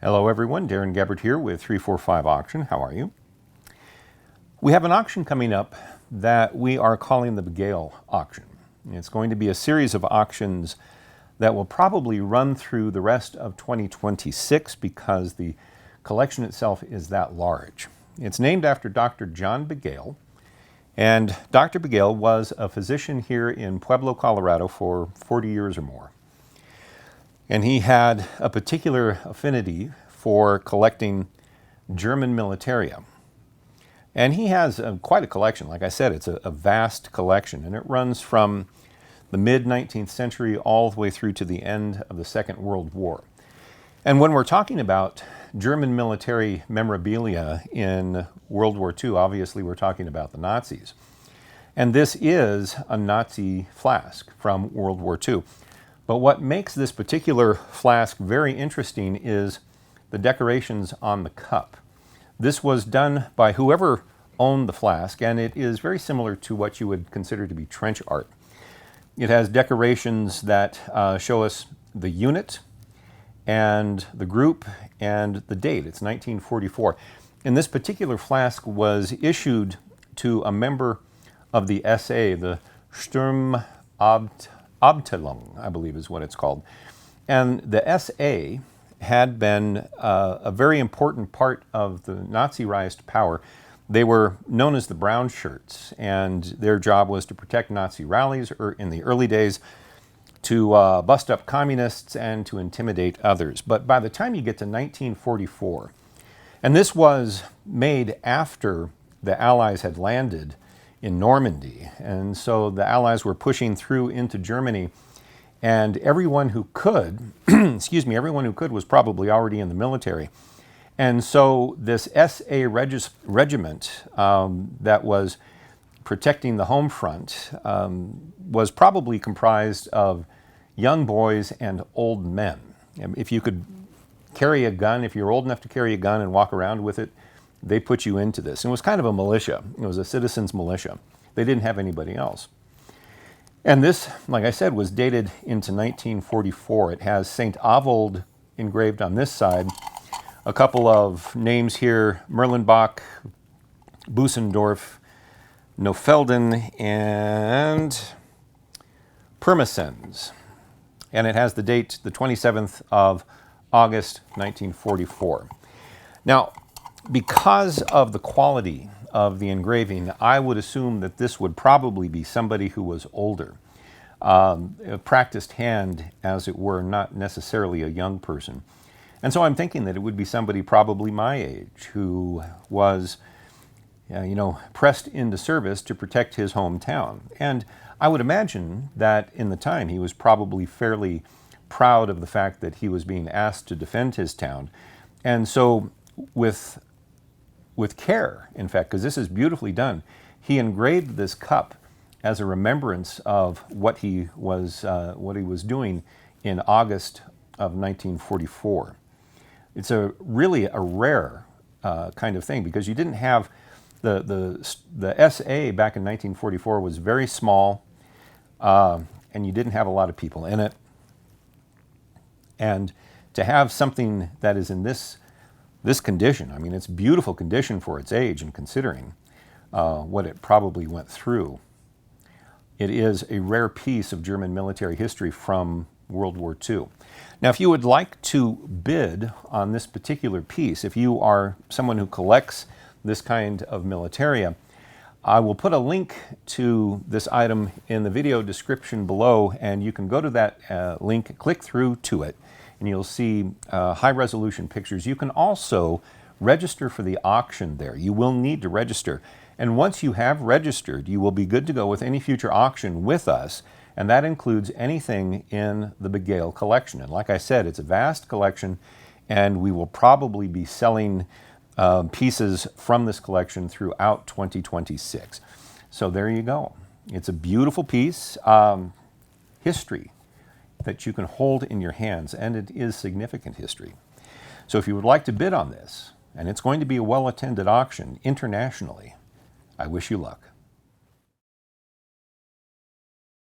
Hello everyone, Darren Gabbard here with 345 Auction. How are you? We have an auction coming up that we are calling the Bagale auction. It's going to be a series of auctions that will probably run through the rest of 2026 because the collection itself is that large. It's named after Dr. John Bagale, and Dr. Bagale was a physician here in Pueblo, Colorado for 40 years or more. And he had a particular affinity for collecting German militaria. And he has quite a collection. Like I said, it's a vast collection, and it runs from the mid-19th century all the way through to the end of the Second World War. And when we're talking about German military memorabilia in World War II, obviously we're talking about the Nazis. And this is a Nazi flask from World War II. But what makes this particular flask very interesting is the decorations on the cup. This was done by whoever owned the flask, and it is very similar to what you would consider to be trench art. It has decorations that show us the unit and the group and the date. It's 1944. And this particular flask was issued to a member of the SA, the Sturm Abteilung, I believe is what it's called. And the SA had been a very important part of the Nazi rise to power. They were known as the Brown Shirts, and their job was to protect Nazi rallies in the early days, to bust up communists and to intimidate others. But by the time you get to 1944, and this was made after the Allies had landed in Normandy. And so the Allies were pushing through into Germany, and everyone who could, everyone who could was probably already in the military. And so this SA regiment that was protecting the home front was probably comprised of young boys and old men. If you could carry a gun, if you're old enough to carry a gun and walk around with it, they put you into this. And it was kind of a militia. It was a citizens' militia. They didn't have anybody else. And this, like I said, was dated into 1944. It has St. Avold engraved on this side. A couple of names here: Merlenbach, Busendorf, Nofelden, and Pirmasens. And it has the date, the 27th of August, 1944. Now, because of the quality of the engraving, I would assume that this would probably be somebody who was older, a practiced hand, as it were, not necessarily a young person. And so I'm thinking that it would be somebody probably my age who was, pressed into service to protect his hometown. And I would imagine that in the time he was probably fairly proud of the fact that he was being asked to defend his town. And so with care, in fact, because this is beautifully done, he engraved this cup as a remembrance of what he was doing in August of 1944. It's really a rare kind of thing, because you didn't have the SA back in 1944 was very small, and you didn't have a lot of people in it. And to have something that is in this condition, I mean, it's beautiful condition for its age, and considering what it probably went through. It is a rare piece of German military history from World War II. Now, if you would like to bid on this particular piece, if you are someone who collects this kind of militaria, I will put a link to this item in the video description below, and you can go to that link, click through to it, and you'll see high-resolution pictures. You can also register for the auction there. You will need to register. And once you have registered, you will be good to go with any future auction with us, and that includes anything in the Bagale collection. And like I said, it's a vast collection, and we will probably be selling pieces from this collection throughout 2026. So there you go. It's a beautiful piece, history that you can hold in your hands, and it is significant history. So if you would like to bid on this, and it's going to be a well-attended auction internationally, I wish you luck.